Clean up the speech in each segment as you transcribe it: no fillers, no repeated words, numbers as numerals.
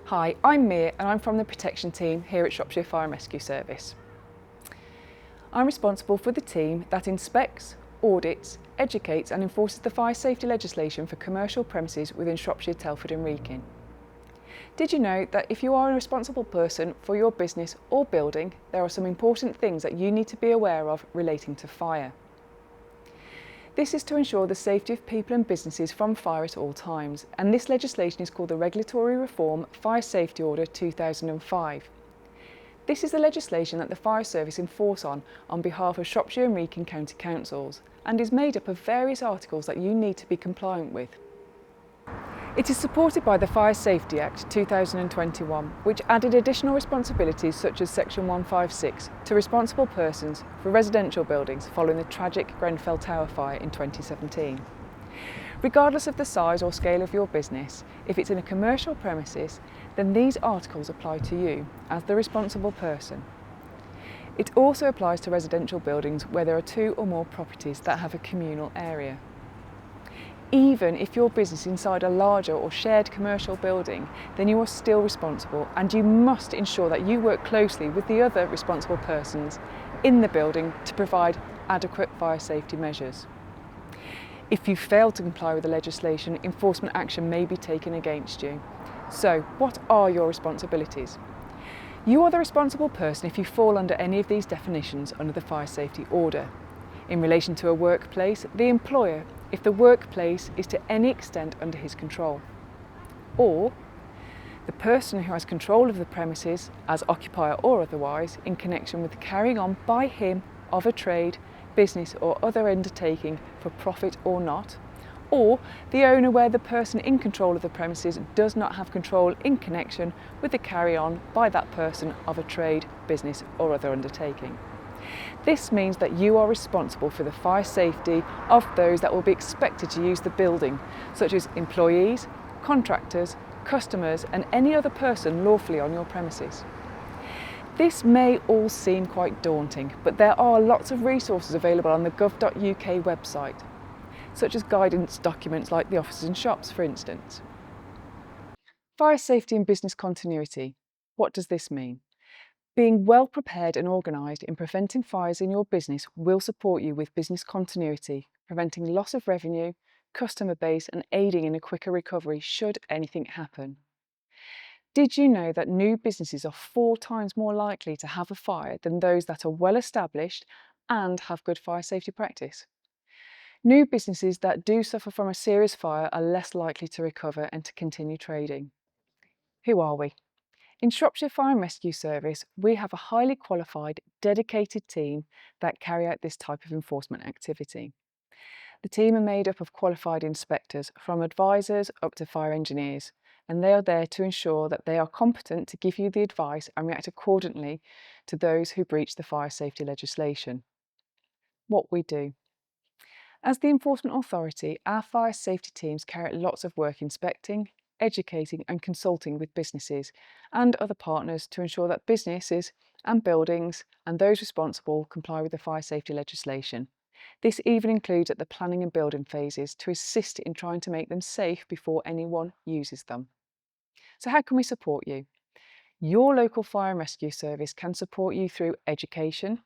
Hi, I'm Mia and I'm from the protection team here at Shropshire Fire and Rescue Service. I'm responsible for the team that inspects, audits, educates and enforces the fire safety legislation for commercial premises within Shropshire, Telford and Wrekin. Did you know that if you are a responsible person for your business or building, there are some important things that you need to be aware of relating to fire? This is to ensure the safety of people and businesses from fire at all times, and this legislation is called the Regulatory Reform Fire Safety Order 2005. This is the legislation that the Fire Service enforce on behalf of Shropshire and Wrekin County Councils and is made up of various articles that you need to be compliant with. It is supported by the Fire Safety Act 2021, which added additional responsibilities such as Section 156 to responsible persons for residential buildings following the tragic Grenfell Tower fire in 2017. Regardless of the size or scale of your business, if it's in a commercial premises, then these articles apply to you as the responsible person. It also applies to residential buildings where there are 2 or more properties that have a communal area. Even if your business is inside a larger or shared commercial building, then you are still responsible and you must ensure that you work closely with the other responsible persons in the building to provide adequate fire safety measures. If you fail to comply with the legislation, enforcement action may be taken against you. So, what are your responsibilities? You are the responsible person if you fall under any of these definitions under the Fire Safety Order. In relation to a workplace, the employer, if the workplace is to any extent under his control. Or the person who has control of the premises, as occupier or otherwise, in connection with the carrying on by him of a trade, business or other undertaking for profit or not, or the owner where the person in control of the premises does not have control in connection with the carry on by that person of a trade, business or other undertaking. This means that you are responsible for the fire safety of those that will be expected to use the building, such as employees, contractors, customers and any other person lawfully on your premises. This may all seem quite daunting, but there are lots of resources available on the gov.uk website, such as guidance documents like the Officers and Shops, for instance. Fire safety and business continuity. What does this mean? Being well prepared and organised in preventing fires in your business will support you with business continuity, preventing loss of revenue, customer base and aiding in a quicker recovery should anything happen. Did you know that new businesses are 4 times more likely to have a fire than those that are well established and have good fire safety practice? New businesses that do suffer from a serious fire are less likely to recover and to continue trading. Who are we? In Shropshire Fire and Rescue Service, we have a highly qualified, dedicated team that carry out this type of enforcement activity. The team are made up of qualified inspectors, from advisors up to fire engineers, and they are there to ensure that they are competent to give you the advice and react accordingly to those who breach the fire safety legislation. What we do. As the enforcement authority, our fire safety teams carry out lots of work inspecting, educating and consulting with businesses and other partners to ensure that businesses and buildings and those responsible comply with the fire safety legislation. This even includes at the planning and building phases to assist in trying to make them safe before anyone uses them. So how can we support you? Your local fire and rescue service can support you through education,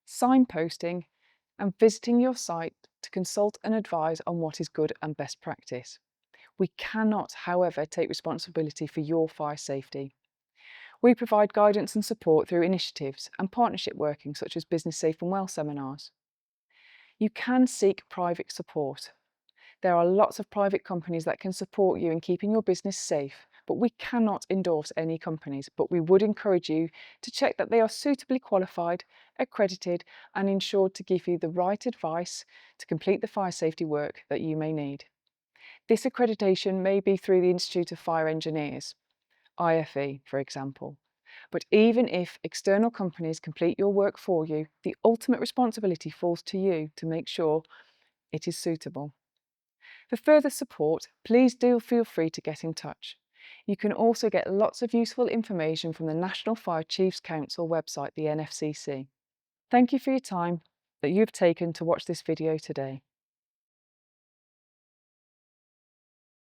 signposting and visiting your site to consult and advise on what is good and best practice. We cannot, however, take responsibility for your fire safety. We provide guidance and support through initiatives and partnership working such as Business Safe and Well seminars. You can seek private support. There are lots of private companies that can support you in keeping your business safe, but we cannot endorse any companies, but we would encourage you to check that they are suitably qualified, accredited and insured to give you the right advice to complete the fire safety work that you may need. This accreditation may be through the Institute of Fire Engineers, IFE for example. But even if external companies complete your work for you, the ultimate responsibility falls to you to make sure it is suitable. For further support, please do feel free to get in touch. You can also get lots of useful information from the National Fire Chiefs Council website, the NFCC. Thank you for your time that you've taken to watch this video today.